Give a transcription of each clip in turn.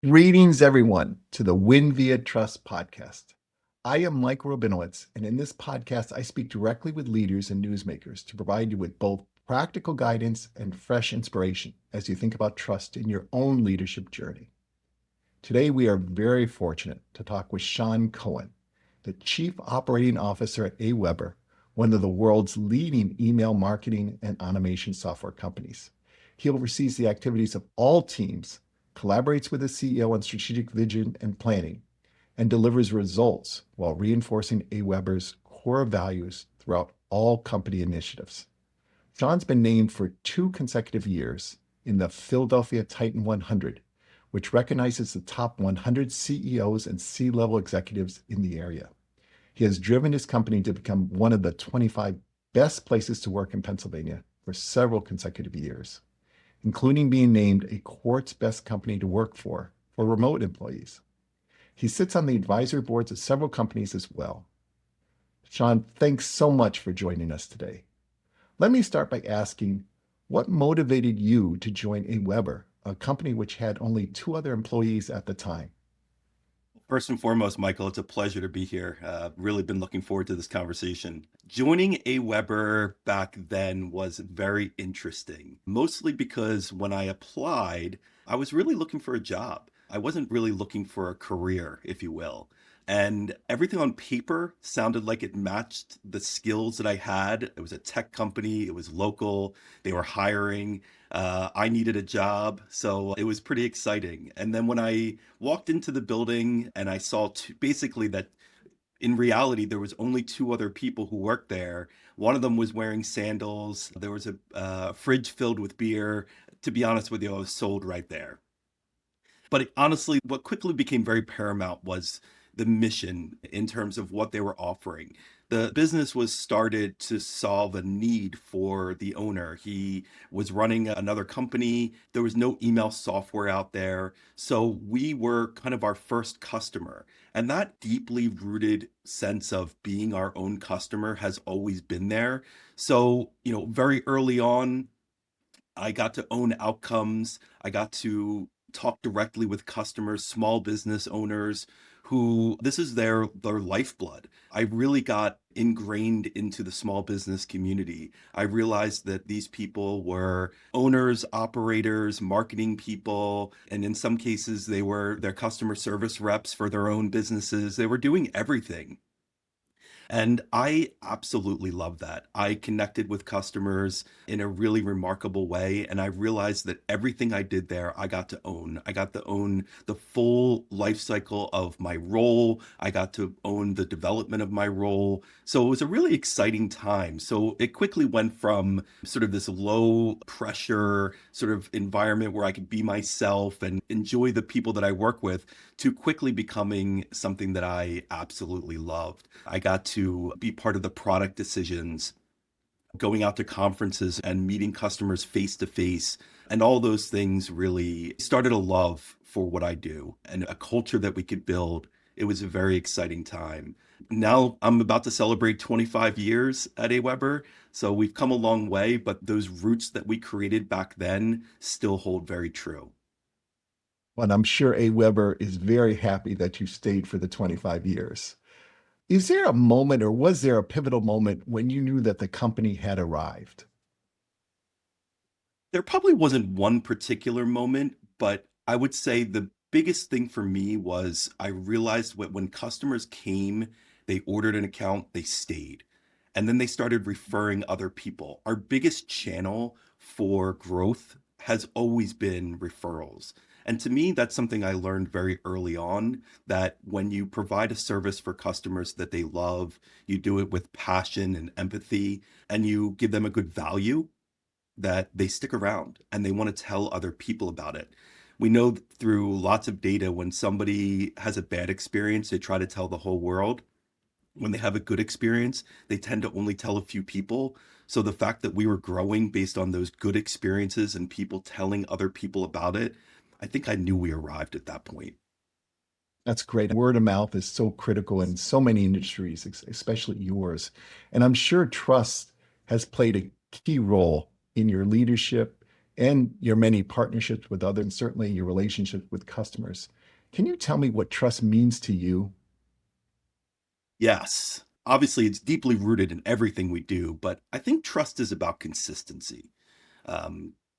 Greetings, everyone, to the Win Via Trust podcast. I am Mike Robinowitz, and in this podcast, I speak directly with leaders and newsmakers to provide you with both practical guidance and fresh inspiration as you think about trust in your own leadership journey. Today, we are very fortunate to talk with Sean Cohen, the Chief Operating Officer at AWeber, one of the world's leading email marketing and automation software companies. He oversees the activities of all teams, collaborates with the CEO on strategic vision and planning, and delivers results while reinforcing AWeber's core values throughout all company initiatives. Sean's been named for 2 consecutive years in the Philadelphia Titan 100, which recognizes the top 100 CEOs and C-level executives in the area. He has driven his company to become one of the 25 best places to work in Pennsylvania for several consecutive years, including being named a Quartz Best Company to Work for remote employees. He sits on the advisory boards of several companies as well. Sean, thanks so much for joining us today. Let me start by asking, what motivated you to join AWeber, a company which had only 2 other employees at the time? First and foremost, Michael, it's a pleasure to be here. Really been looking forward to this conversation. Joining AWeber back then was very interesting, mostly because when I applied, I was really looking for a job. I wasn't really looking for a career, if you will. And everything on paper sounded like it matched the skills that I had. It was a tech company, it was local, they were hiring. I needed a job, so it was pretty exciting. And then when I walked into the building and I saw basically that in reality there was only 2 other people who worked there. One of them was wearing sandals. There was a fridge filled with beer. To be honest with you, I was sold right there. But honestly, what quickly became very paramount was the mission in terms of what they were offering. The business was started to solve a need for the owner. He was running another company. There was no email software out there. So we were kind of our first customer. And that deeply rooted sense of being our own customer has always been there. So, very early on, I got to own outcomes. I got to talk directly with customers, small business owners who this is their lifeblood. I really got ingrained into the small business community. I realized that these people were owners, operators, marketing people, and in some cases they were their customer service reps for their own businesses. They were doing everything. And I absolutely love that. I connected with customers in a really remarkable way. And I realized that everything I did there, I got to own. I got to own the full life cycle of my role. I got to own the development of my role. So it was a really exciting time. So it quickly went from sort of this low pressure sort of environment where I could be myself and enjoy the people that I work with to quickly becoming something that I absolutely loved. I got to be part of the product decisions, going out to conferences and meeting customers face to face. And all those things really started a love for what I do and a culture that we could build. It was a very exciting time. Now I'm about to celebrate 25 years at AWeber. So we've come a long way, but those roots that we created back then still hold very true. Well, I'm sure AWeber is very happy that you stayed for the 25 years. Is there a moment or was there a pivotal moment when you knew that the company had arrived? There probably wasn't one particular moment, but I would say the biggest thing for me was I realized when customers came, they ordered an account, they stayed, and then they started referring other people. Our biggest channel for growth has always been referrals. And to me, that's something I learned very early on, that when you provide a service for customers that they love, you do it with passion and empathy, and you give them a good value, that they stick around and they want to tell other people about it. We know through lots of data when somebody has a bad experience, they try to tell the whole world. When they have a good experience, they tend to only tell a few people. So the fact that we were growing based on those good experiences and people telling other people about it, I think I knew we arrived at that point. That's great. Word of mouth is so critical in so many industries, especially yours. And I'm sure trust has played a key role in your leadership and your many partnerships with others, and certainly your relationship with customers. Can you tell me what trust means to you? Yes. Obviously, it's deeply rooted in everything we do, but I think trust is about consistency.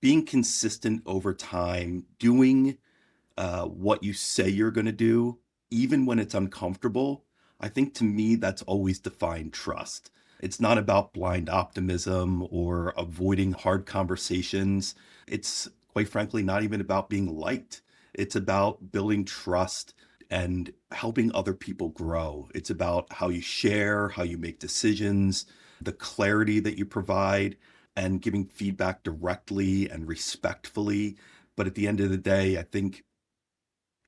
Being consistent over time, doing what you say you're going to do, even when it's uncomfortable, I think to me that's always defined trust. It's not about blind optimism or avoiding hard conversations. It's quite frankly not even about being liked. It's about building trust and helping other people grow. It's about how you share, how you make decisions, the clarity that you provide, and giving feedback directly and respectfully. But at the end of the day, I think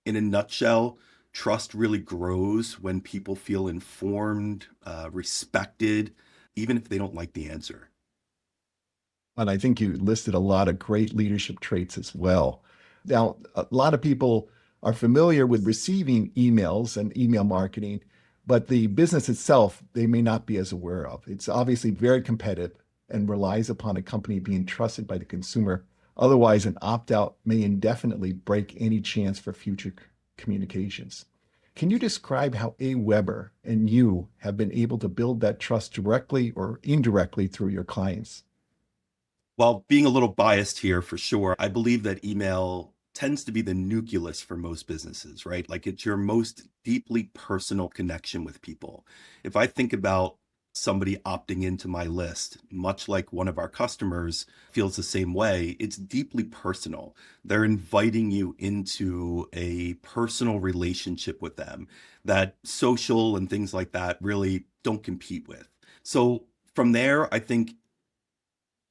in a nutshell, trust really grows when people feel informed, respected, even if they don't like the answer. And I think you listed a lot of great leadership traits as well. Now, a lot of people are familiar with receiving emails and email marketing, but the business itself, they may not be as aware of. It's obviously very competitive and relies upon a company being trusted by the consumer. Otherwise, an opt out may indefinitely break any chance for future communications. Can you describe how AWeber and you have been able to build that trust directly or indirectly through your clients? While being a little biased here for sure, I believe that email tends to be the nucleus for most businesses, right? Like it's your most deeply personal connection with people. If I think about somebody opting into my list, much like one of our customers feels the same way, it's deeply personal. They're inviting you into a personal relationship with them that social and things like that really don't compete with. So from there, I think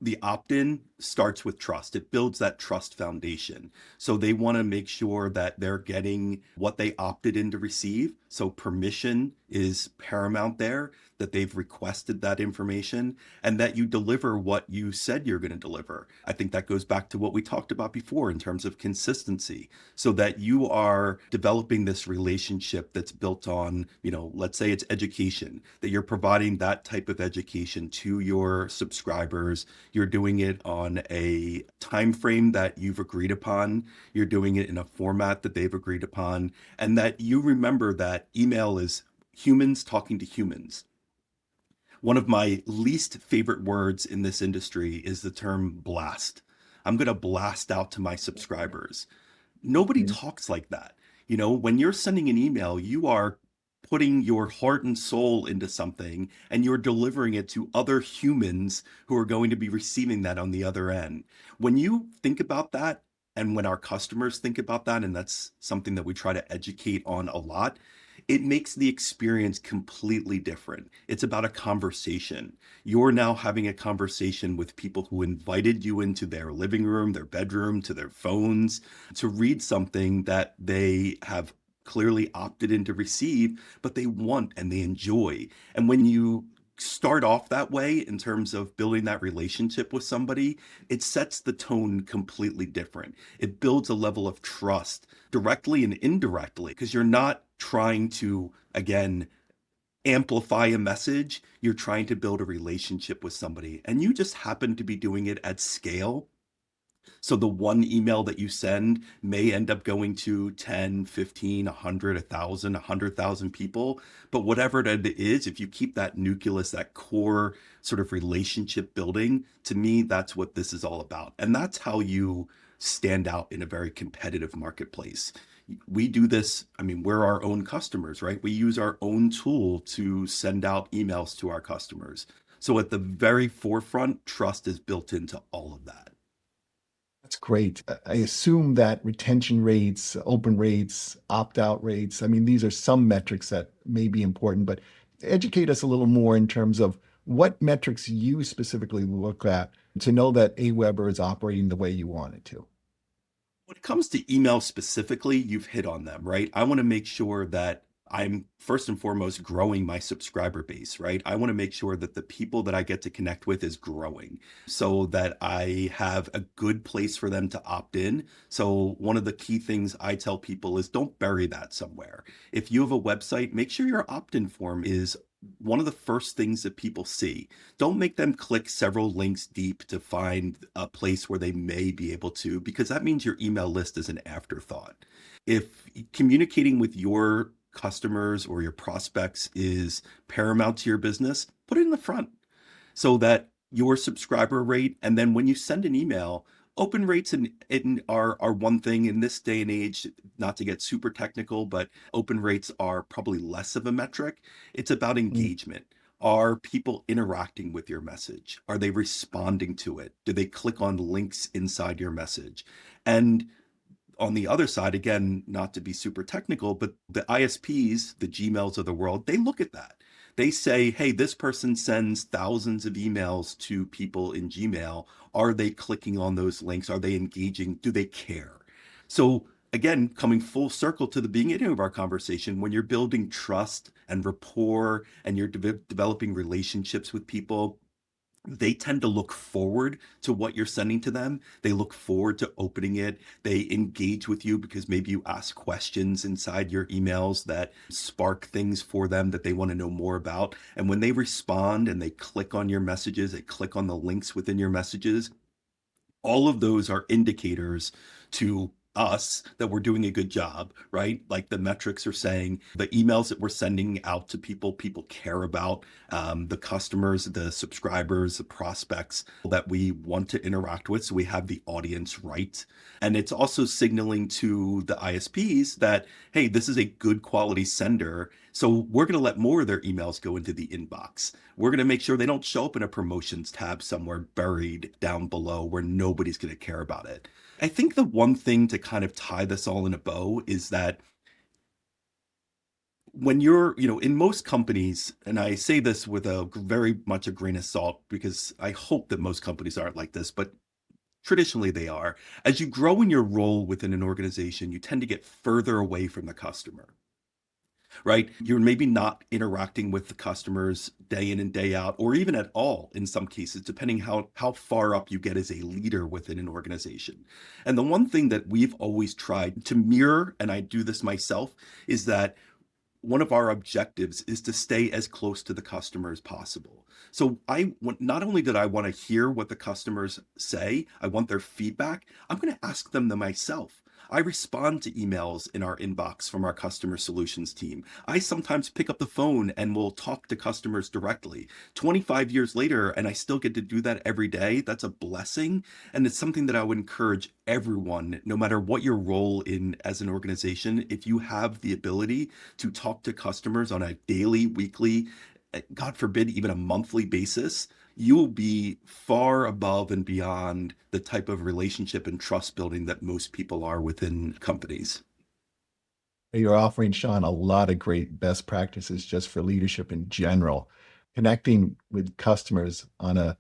the opt-in starts with trust. It builds that trust foundation. So they want to make sure that they're getting what they opted in to receive. So permission is paramount there, that they've requested that information and that you deliver what you said you're going to deliver. I think that goes back to what we talked about before in terms of consistency, so that you are developing this relationship that's built on, let's say it's education, that you're providing that type of education to your subscribers. You're doing it on a time frame that you've agreed upon. You're doing it in a format that they've agreed upon, and that you remember that email is humans talking to humans. One of my least favorite words in this industry is the term blast. I'm going to blast out to my subscribers. Nobody talks like that. When you're sending an email, you are putting your heart and soul into something and you're delivering it to other humans who are going to be receiving that on the other end. When you think about that, and when our customers think about that, and that's something that we try to educate on a lot, it makes the experience completely different. It's about a conversation. You're now having a conversation with people who invited you into their living room, their bedroom, to their phones to read something that they have clearly opted in to receive, but they want and they enjoy. And when you start off that way in terms of building that relationship with somebody, it sets the tone completely different. It builds a level of trust directly and indirectly because you're not trying to, again, amplify a message. You're trying to build a relationship with somebody, and you just happen to be doing it at scale. So the one email that you send may end up going to 10, 15, 100, 1,000, 100,000 people. But whatever it is, if you keep that nucleus, that core sort of relationship building, to me, that's what this is all about. And that's how you stand out in a very competitive marketplace. We do this, I mean, we're our own customers, right? We use our own tool to send out emails to our customers. So at the very forefront, trust is built into all of that. That's great. I assume that retention rates, open rates, opt-out rates, I mean, these are some metrics that may be important, but educate us a little more in terms of what metrics you specifically look at to know that AWeber is operating the way you want it to. When it comes to email specifically, you've hit on them, right? I want to make sure that I'm first and foremost growing my subscriber base, right? I want to make sure that the people that I get to connect with is growing so that I have a good place for them to opt in. So, one of the key things I tell people is don't bury that somewhere. If you have a website, make sure your opt in form is one of the first things that people see. Don't make them click several links deep to find a place where they may be able to, because that means your email list is an afterthought. If communicating with your customers or your prospects is paramount to your business, put it in the front so that your subscriber rate, and then when you send an email, open rates are one thing in this day and age, not to get super technical, but open rates are probably less of a metric. It's about Mm. engagement. Are people interacting with your message? Are they responding to it? Do they click on links inside your message? And on the other side, again, not to be super technical, but the ISPs, the Gmails of the world, they look at that. They say, hey, this person sends thousands of emails to people in Gmail. Are they clicking on those links? Are they engaging? Do they care? So, again, coming full circle to the beginning of our conversation, when you're building trust and rapport and you're developing relationships with people, they tend to look forward to what you're sending to them. They look forward to opening it. They engage with you because maybe you ask questions inside your emails that spark things for them that they want to know more about. And when they respond and they click on your messages, they click on the links within your messages, all of those are indicators to us that we're doing a good job, right? Like the metrics are saying the emails that we're sending out to people, people care about, the customers, the subscribers, the prospects that we want to interact with. So we have the audience right. And it's also signaling to the ISPs that, hey, this is a good quality sender. So we're going to let more of their emails go into the inbox. We're going to make sure they don't show up in a promotions tab somewhere buried down below where nobody's going to care about it. I think the one thing to kind of tie this all in a bow is that when you're, in most companies, and I say this with a very much a grain of salt because I hope that most companies aren't like this, but traditionally they are. As you grow in your role within an organization, you tend to get further away from the customer, right? You're maybe not interacting with the customers day in and day out, or even at all in some cases, depending how far up you get as a leader within an organization. And the one thing that we've always tried to mirror, and I do this myself, is that one of our objectives is to stay as close to the customer as possible. So not only did I want to hear what the customers say, I want their feedback. I'm going to ask them myself. I respond to emails in our inbox from our customer solutions team. I sometimes pick up the phone and will talk to customers directly. 25 years later, and I still get to do that every day. That's a blessing. And it's something that I would encourage everyone, no matter what your role in as an organization, if you have the ability to talk to customers on a daily, weekly, God forbid, even a monthly basis, you will be far above and beyond the type of relationship and trust building that most people are within companies. You're offering, Sean, a lot of great best practices just for leadership in general. Connecting with customers on a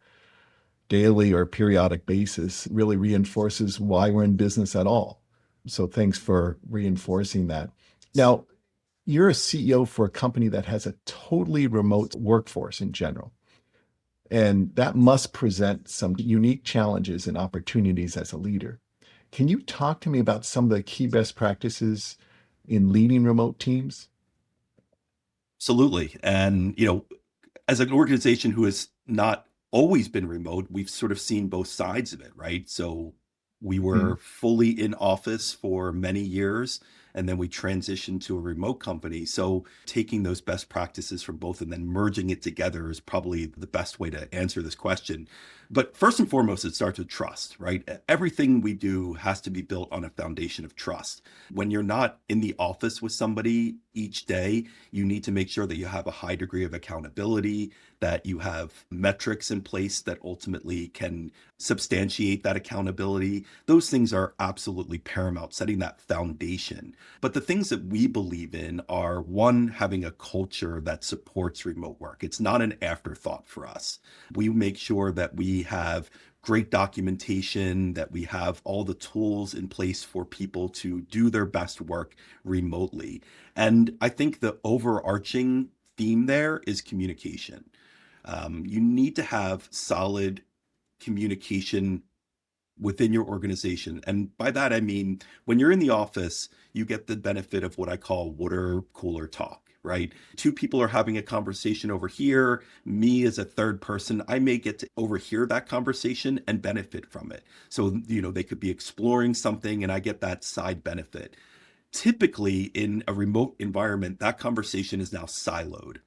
daily or periodic basis really reinforces why we're in business at all. So thanks for reinforcing that. Now, you're a CEO for a company that has a totally remote workforce in general. And that must present some unique challenges and opportunities as a leader. Can you talk to me about some of the key best practices in leading remote teams? Absolutely. And, as an organization who has not always been remote, we've sort of seen both sides of it, right? So we were Mm. fully in office for many years, and then we transitioned to a remote company. So taking those best practices from both and then merging it together is probably the best way to answer this question. But first and foremost, it starts with trust, right? Everything we do has to be built on a foundation of trust. When you're not in the office with somebody each day, you need to make sure that you have a high degree of accountability, that you have metrics in place that ultimately can substantiate that accountability. Those things are absolutely paramount, setting that foundation. But the things that we believe in are one, having a culture that supports remote work. It's not an afterthought for us. We make sure that we have great documentation, that we have all the tools in place for people to do their best work remotely. And I think the overarching theme there is communication. You need to have solid communication within your organization. And by that, I mean, when you're in the office, you get the benefit of what I call water cooler talk, right? Two people are having a conversation over here. Me as a third person, I may get to overhear that conversation and benefit from it. So, they could be exploring something and I get that side benefit. Typically, in a remote environment, that conversation is now siloed.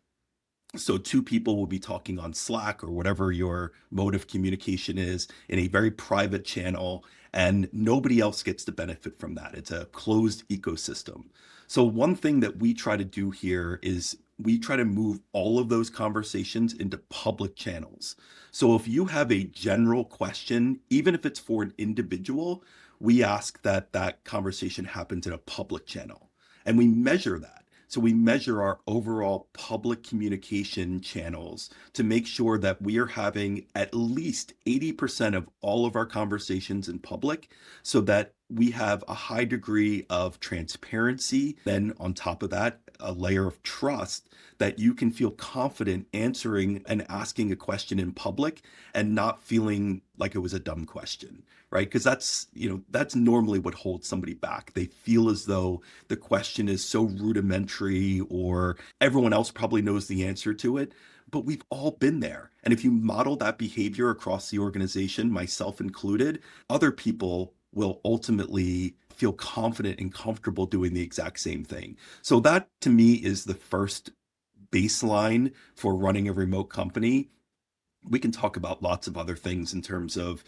So two people will be talking on Slack or whatever your mode of communication is in a very private channel, and nobody else gets to benefit from that. It's a closed ecosystem. So one thing that we try to do here is we try to move all of those conversations into public channels. So if you have a general question, even if it's for an individual, we ask that that conversation happens in a public channel, and we measure that. So we measure our overall public communication channels to make sure that we are having at least 80% of all of our conversations in public, so that we have a high degree of transparency. Then on top of that, a layer of trust that you can feel confident answering and asking a question in public and not feeling like it was a dumb question, right? Because that's normally what holds somebody back. They feel as though the question is so rudimentary or everyone else probably knows the answer to it. But we've all been there. And if you model that behavior across the organization, myself included, other people will ultimately feel confident and comfortable doing the exact same thing. So that to me is the first baseline for running a remote company. We can talk about lots of other things in terms of,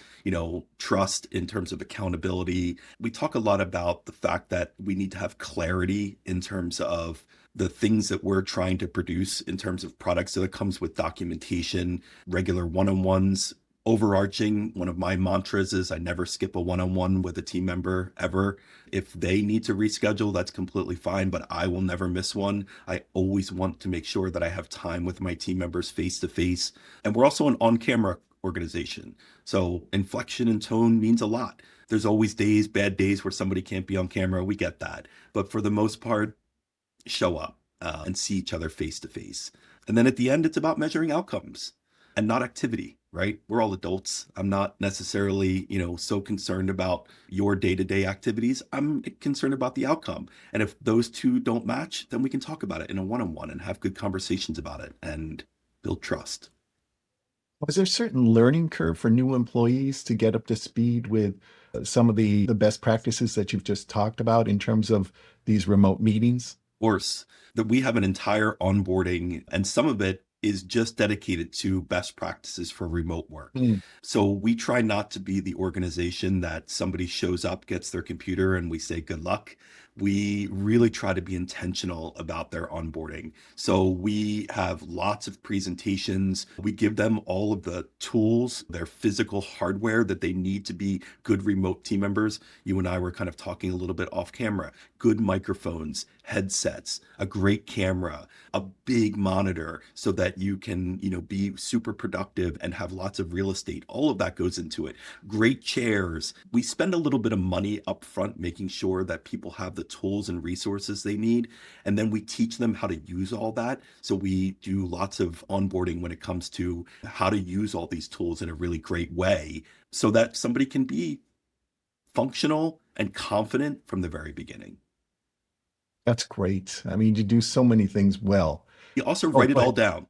trust, in terms of accountability. We talk a lot about the fact that we need to have clarity in terms of the things that we're trying to produce in terms of products. So it comes with documentation, regular one-on-ones. Overarching, one of my mantras is I never skip a one-on-one with a team member ever. If they need to reschedule, that's completely fine, but I will never miss one. I always want to make sure that I have time with my team members face to face. And we're also an on-camera organization. So inflection and tone means a lot. There's always bad days where somebody can't be on camera. We get that. But for the most part, show up and see each other face to face. And then at the end, it's about measuring outcomes and not activity, right? We're all adults. I'm not necessarily, so concerned about your day-to-day activities. I'm concerned about the outcome. And if those two don't match, then we can talk about it in a one-on-one and have good conversations about it and build trust. Was there a certain learning curve for new employees to get up to speed with some of the best practices that you've just talked about in terms of these remote meetings? Course, that we have an entire onboarding, and some of it is just dedicated to best practices for remote work. Mm. So we try not to be the organization that somebody shows up, gets their computer, and we say good luck. We really try to be intentional about their onboarding. So we have lots of presentations. We give them all of the tools, their physical hardware that they need to be good remote team members. You and I were kind of talking a little bit off camera. Good microphones, headsets, a great camera, a big monitor so that you can, be super productive and have lots of real estate. All of that goes into it. Great chairs. We spend a little bit of money up front making sure that people have the tools and resources they need. And then we teach them how to use all that. So we do lots of onboarding when it comes to how to use all these tools in a really great way so that somebody can be functional and confident from the very beginning. That's great. I mean, you do so many things well. You also Oh, write it go all ahead. down.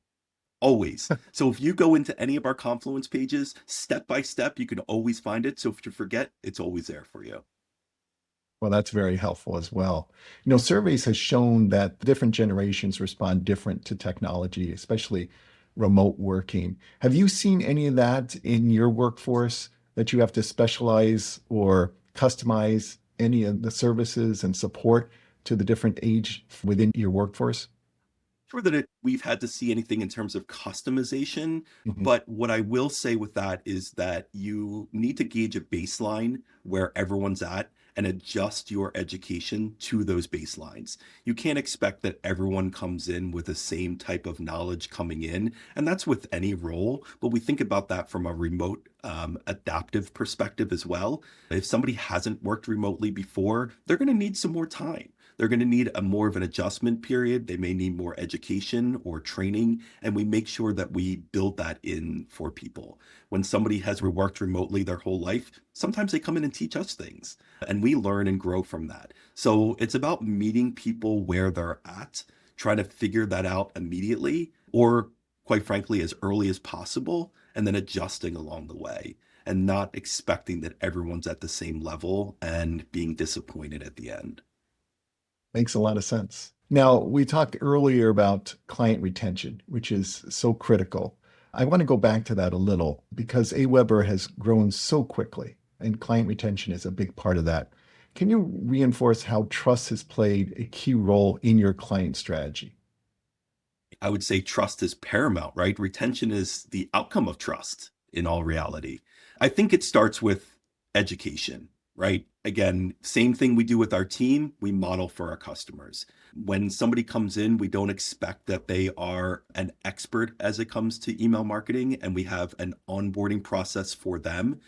Always. So if you go into any of our Confluence pages, step by step, you can always find it. So if you forget, it's always there for you. Well, that's very helpful as well. Surveys have shown that different generations respond different to technology, especially remote working. Have you seen any of that in your workforce that you have to specialize or customize any of the services and support to the different age within your workforce? Sure that we've had to see anything in terms of customization, Mhm. but what I will say with that is that you need to gauge a baseline where everyone's at and adjust your education to those baselines. You can't expect that everyone comes in with the same type of knowledge coming in, and that's with any role, but we think about that from a remote adaptive perspective as well. If somebody hasn't worked remotely before, they're going to need some more time. They're going to need a more of an adjustment period. They may need more education or training, and we make sure that we build that in for people. When somebody has worked remotely their whole life, sometimes they come in and teach us things, and we learn and grow from that. So it's about meeting people where they're at, trying to figure that out immediately, or quite frankly, as early as possible, and then adjusting along the way and not expecting that everyone's at the same level and being disappointed at the end. Makes a lot of sense. Now, we talked earlier about client retention, which is so critical. I want to go back to that a little because AWeber has grown so quickly, and client retention is a big part of that. Can you reinforce how trust has played a key role in your client strategy? I would say trust is paramount, right? Retention is the outcome of trust in all reality. I think it starts with education, right? Again, same thing we do with our team, we model for our customers. When somebody comes in, we don't expect that they are an expert as it comes to email marketing, and we have an onboarding process for them.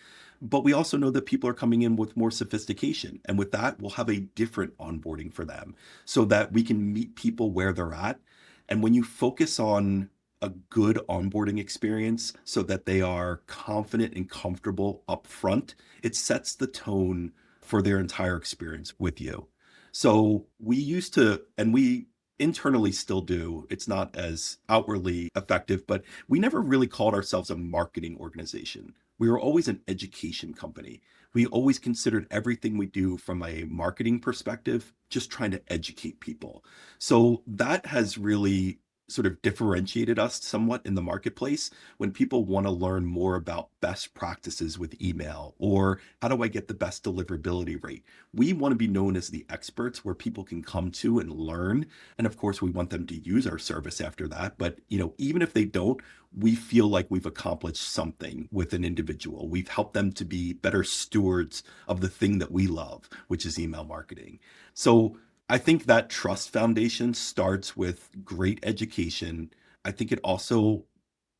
But we also know that people are coming in with more sophistication. And with that, we'll have a different onboarding for them so that we can meet people where they're at. And when you focus on a good onboarding experience so that they are confident and comfortable up front, it sets the tone for their entire experience with you. So we used to, and we internally still do, it's not as outwardly effective, but we never really called ourselves a marketing organization. We were always an education company. We always considered everything we do from a marketing perspective, just trying to educate people. So that has really sort of differentiated us somewhat in the marketplace when people want to learn more about best practices with email or how do I get the best deliverability rate. We want to be known as the experts where people can come to and learn. And of course, we want them to use our service after that. But, even if they don't, we feel like we've accomplished something with an individual. We've helped them to be better stewards of the thing that we love, which is email marketing. So I think that trust foundation starts with great education. I think it also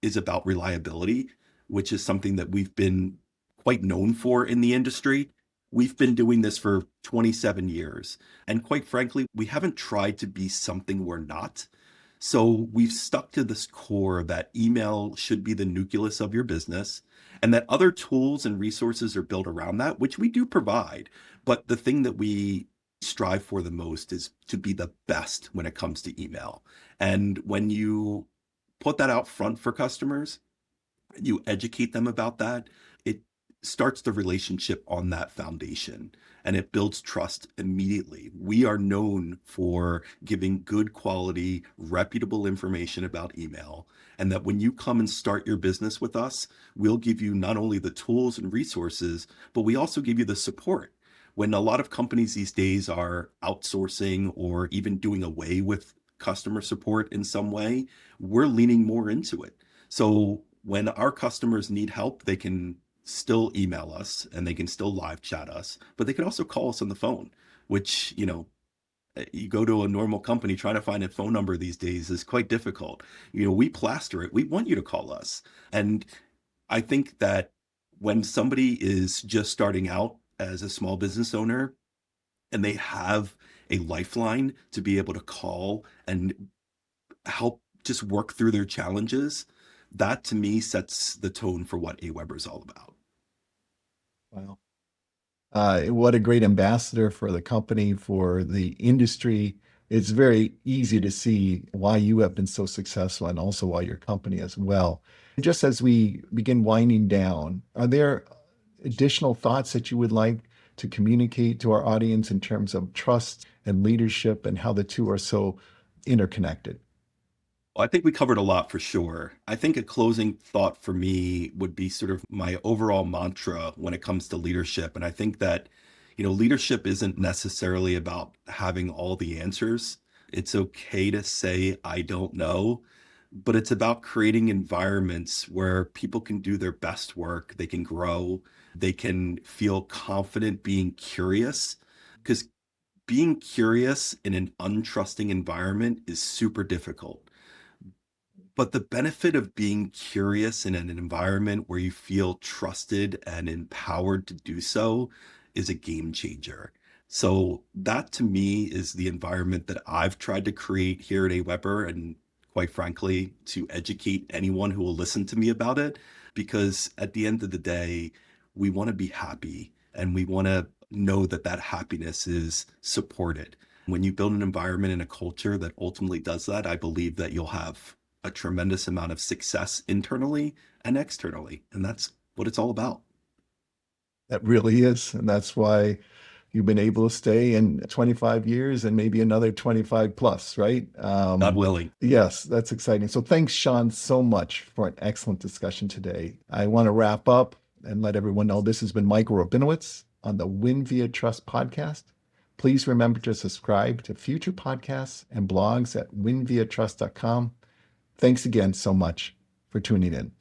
is about reliability, which is something that we've been quite known for in the industry. We've been doing this for 27 years. And quite frankly, we haven't tried to be something we're not. So we've stuck to this core that email should be the nucleus of your business and that other tools and resources are built around that, which we do provide. But the thing that we strive for the most is to be the best when it comes to email. And when you put that out front for customers, you educate them about that, it starts the relationship on that foundation and it builds trust immediately. We are known for giving good quality, reputable information about email. And that when you come and start your business with us, we'll give you not only the tools and resources, but we also give you the support. When a lot of companies these days are outsourcing or even doing away with customer support in some way, we're leaning more into it. So when our customers need help, they can still email us and they can still live chat us, but they can also call us on the phone, which, you go to a normal company trying to find a phone number these days is quite difficult. We plaster it. We want you to call us. And I think that when somebody is just starting out as a small business owner and they have a lifeline to be able to call and help just work through their challenges, that to me sets the tone for what AWeber is all about. Wow. What a great ambassador for the company, for the industry. It's very easy to see why you have been so successful and also why your company as well. Just as we begin winding down, are there additional thoughts that you would like to communicate to our audience in terms of trust and leadership and how the two are so interconnected? Well, I think we covered a lot for sure. I think a closing thought for me would be sort of my overall mantra when it comes to leadership. And I think that, leadership isn't necessarily about having all the answers. It's okay to say, I don't know, but it's about creating environments where people can do their best work, they can grow, they can feel confident being curious. Because being curious in an untrusting environment is super difficult. But the benefit of being curious in an environment where you feel trusted and empowered to do so is a game changer. So that to me is the environment that I've tried to create here at AWeber and quite frankly, to educate anyone who will listen to me about it. Because at the end of the day, we want to be happy and we want to know that that happiness is supported. When you build an environment and a culture that ultimately does that, I believe that you'll have a tremendous amount of success internally and externally. And that's what it's all about. That really is. And that's why you've been able to stay in 25 years and maybe another 25 plus, right? God willing. Yes, that's exciting. So thanks, Sean, so much for an excellent discussion today. I want to wrap up and let everyone know this has been Michael Rabinowitz on the Win Via Trust podcast. Please remember to subscribe to future podcasts and blogs at winviatrust.com. Thanks again so much for tuning in.